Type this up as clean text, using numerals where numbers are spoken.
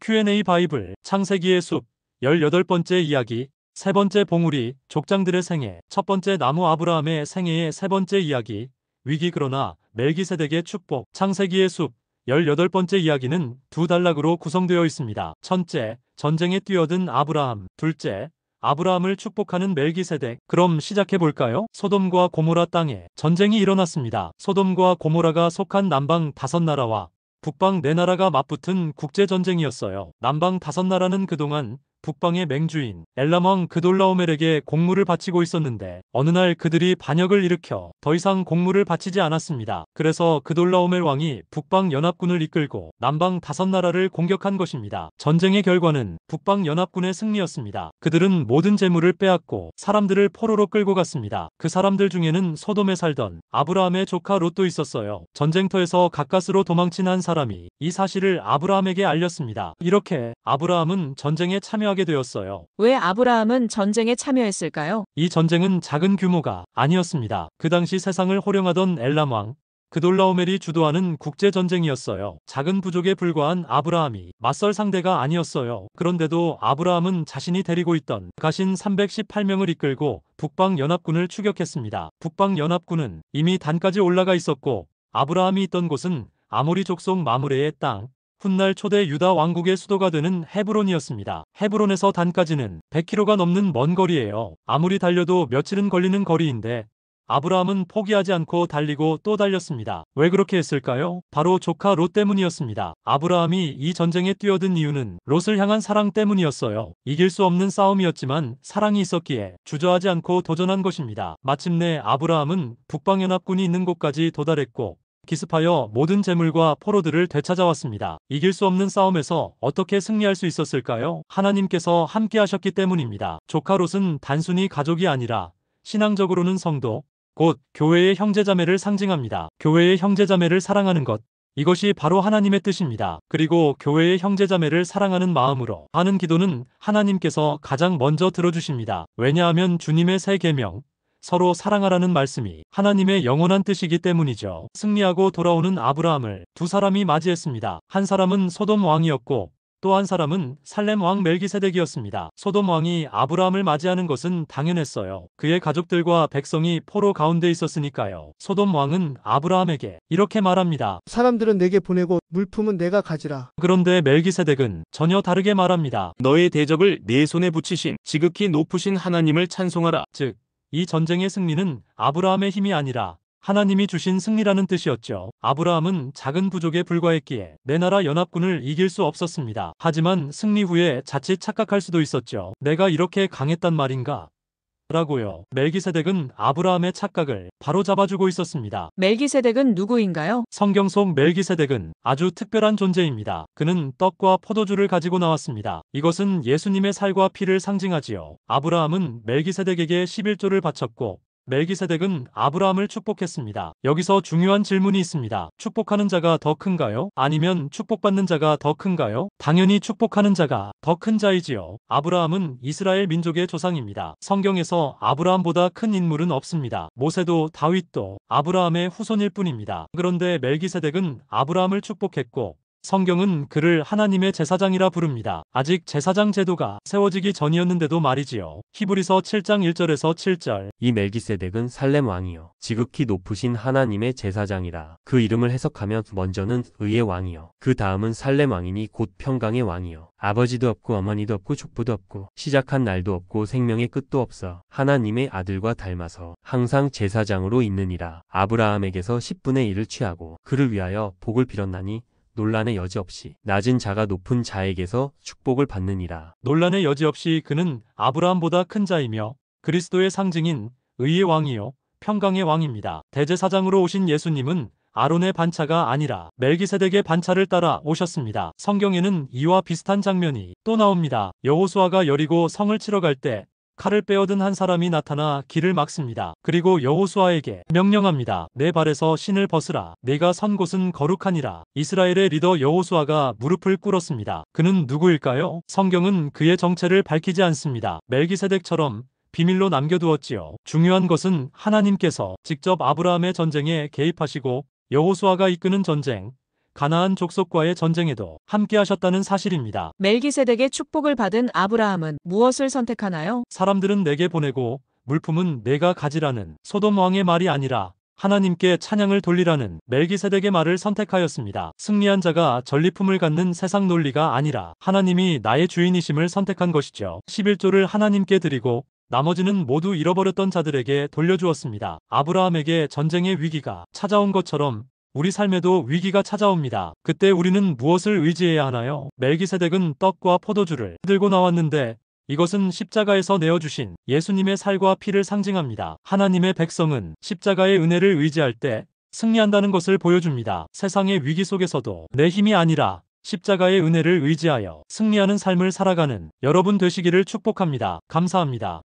Q&A 바이블 창세기의 숲 18번째 이야기 세 번째 봉우리 족장들의 생애 첫 번째 나무 아브라함의 생애의 세 번째 이야기 위기 그러나 멜기세덱의 축복 창세기의 숲 18번째 이야기는 두 단락으로 구성되어 있습니다. 첫째, 전쟁에 뛰어든 아브라함. 둘째, 아브라함을 축복하는 멜기세덱. 그럼 시작해볼까요? 소돔과 고모라 땅에 전쟁이 일어났습니다. 소돔과 고모라가 속한 남방 5나라와 북방 4나라가 맞붙은 국제전쟁이었어요. 남방 5나라는 그동안 북방의 맹주인 엘람왕 그돌라오멜에게 공물을 바치고 있었는데 어느 날 그들이 반역을 일으켜 더 이상 공물을 바치지 않았습니다. 그래서 그돌라오멜 왕이 북방 연합군을 이끌고 남방 5나라를 공격한 것입니다. 전쟁의 결과는 북방 연합군의 승리였습니다. 그들은 모든 재물을 빼앗고 사람들을 포로로 끌고 갔습니다. 그 사람들 중에는 소돔에 살던 아브라함의 조카 롯도 있었어요. 전쟁터에서 가까스로 도망친 한 사람이 이 사실을 아브라함에게 알렸습니다. 이렇게 아브라함은 전쟁에 참여하게 되었어요. 왜 아브라함은 전쟁에 참여했을까요? 이 전쟁은 작은 규모가 아니었습니다. 그 당시 세상을 호령하던 엘람왕 그돌라오멜이 주도하는 국제전쟁이었어요. 작은 부족에 불과한 아브라함이 맞설 상대가 아니었어요. 그런데도 아브라함은 자신이 데리고 있던 가신 318명을 이끌고 북방 연합군을 추격했습니다. 북방 연합군은 이미 단까지 올라가 있었고 아브라함이 있던 곳은 아모리 족속 마므레의 땅, 훗날 초대 유다 왕국의 수도가 되는 헤브론이었습니다. 헤브론에서 단까지는 100km가 넘는 먼 거리예요. 아무리 달려도 며칠은 걸리는 거리인데 아브라함은 포기하지 않고 달리고 또 달렸습니다. 왜 그렇게 했을까요? 바로 조카 롯 때문이었습니다. 아브라함이 이 전쟁에 뛰어든 이유는 롯을 향한 사랑 때문이었어요. 이길 수 없는 싸움이었지만 사랑이 있었기에 주저하지 않고 도전한 것입니다. 마침내 아브라함은 북방연합군이 있는 곳까지 도달했고 기습하여 모든 재물과 포로들을 되찾아왔습니다. 이길 수 없는 싸움에서 어떻게 승리할 수 있었을까요? 하나님께서 함께 하셨기 때문입니다. 조카 롯은 단순히 가족이 아니라 신앙적으로는 성도, 곧 교회의 형제자매를 상징합니다. 교회의 형제자매를 사랑하는 것, 이것이 바로 하나님의 뜻입니다. 그리고 교회의 형제자매를 사랑하는 마음으로 하는 기도는 하나님께서 가장 먼저 들어주십니다. 왜냐하면 주님의 새 계명, 서로 사랑하라는 말씀이 하나님의 영원한 뜻이기 때문이죠. 승리하고 돌아오는 아브라함을 두 사람이 맞이했습니다. 한 사람은 소돔 왕이었고 또 한 사람은 살렘 왕 멜기세덱이었습니다. 소돔 왕이 아브라함을 맞이하는 것은 당연했어요. 그의 가족들과 백성이 포로 가운데 있었으니까요. 소돔 왕은 아브라함에게 이렇게 말합니다. 사람들은 내게 보내고 물품은 내가 가지라. 그런데 멜기세덱은 전혀 다르게 말합니다. 너의 대적을 내 손에 붙이신 지극히 높으신 하나님을 찬송하라. 즉, 이 전쟁의 승리는 아브라함의 힘이 아니라 하나님이 주신 승리라는 뜻이었죠. 아브라함은 작은 부족에 불과했기에 내 나라 연합군을 이길 수 없었습니다. 하지만 승리 후에 자칫 착각할 수도 있었죠. 내가 이렇게 강했단 말인가? 라고요. 멜기세덱은 아브라함의 착각을 바로잡아주고 있었습니다. 멜기세덱은 누구인가요? 성경 속 멜기세덱은 아주 특별한 존재입니다. 그는 떡과 포도주를 가지고 나왔습니다. 이것은 예수님의 살과 피를 상징하지요. 아브라함은 멜기세덱에게 11조를 바쳤고 멜기세덱은 아브라함을 축복했습니다. 여기서 중요한 질문이 있습니다. 축복하는 자가 더 큰가요? 아니면 축복받는 자가 더 큰가요? 당연히 축복하는 자가 더 큰 자이지요. 아브라함은 이스라엘 민족의 조상입니다. 성경에서 아브라함보다 큰 인물은 없습니다. 모세도 다윗도 아브라함의 후손일 뿐입니다. 그런데 멜기세덱은 아브라함을 축복했고 성경은 그를 하나님의 제사장이라 부릅니다. 아직 제사장 제도가 세워지기 전이었는데도 말이지요. 히브리서 7장 1절에서 7절. 이 멜기세덱은 살렘 왕이요 지극히 높으신 하나님의 제사장이라. 그 이름을 해석하면 먼저는 의의 왕이요 그 다음은 살렘 왕이니 곧 평강의 왕이요 아버지도 없고 어머니도 없고 족보도 없고 시작한 날도 없고 생명의 끝도 없어 하나님의 아들과 닮아서 항상 제사장으로 있느니라. 아브라함에게서 10분의 1을 취하고 그를 위하여 복을 빌었나니 논란의 여지 없이 낮은 자가 높은 자에게서 축복을 받느니라. 논란의 여지 없이 그는 아브라함보다 큰 자이며 그리스도의 상징인 의의 왕이요 평강의 왕입니다. 대제사장으로 오신 예수님은 아론의 반차가 아니라 멜기세덱의 반차를 따라 오셨습니다. 성경에는 이와 비슷한 장면이 또 나옵니다. 여호수아가 여리고 성을 치러 갈 때 칼을 빼어든 한 사람이 나타나 길을 막습니다. 그리고 여호수아에게 명령합니다. 내 발에서 신을 벗으라. 내가 선 곳은 거룩하니라. 이스라엘의 리더 여호수아가 무릎을 꿇었습니다. 그는 누구일까요? 성경은 그의 정체를 밝히지 않습니다. 멜기세덱처럼 비밀로 남겨두었지요. 중요한 것은 하나님께서 직접 아브라함의 전쟁에 개입하시고 여호수아가 이끄는 전쟁, 가나안 족속과의 전쟁에도 함께 하셨다는 사실입니다. 멜기세덱의 축복을 받은 아브라함은 무엇을 선택하나요? 사람들은 내게 보내고 물품은 내가 가지라는 소돔 왕의 말이 아니라 하나님께 찬양을 돌리라는 멜기세덱의 말을 선택하였습니다. 승리한 자가 전리품을 갖는 세상 논리가 아니라 하나님이 나의 주인이심을 선택한 것이죠. 11조를 하나님께 드리고 나머지는 모두 잃어버렸던 자들에게 돌려주었습니다. 아브라함에게 전쟁의 위기가 찾아온 것처럼 우리 삶에도 위기가 찾아옵니다. 그때 우리는 무엇을 의지해야 하나요? 멜기세덱은 떡과 포도주를 들고 나왔는데 이것은 십자가에서 내어주신 예수님의 살과 피를 상징합니다. 하나님의 백성은 십자가의 은혜를 의지할 때 승리한다는 것을 보여줍니다. 세상의 위기 속에서도 내 힘이 아니라 십자가의 은혜를 의지하여 승리하는 삶을 살아가는 여러분 되시기를 축복합니다. 감사합니다.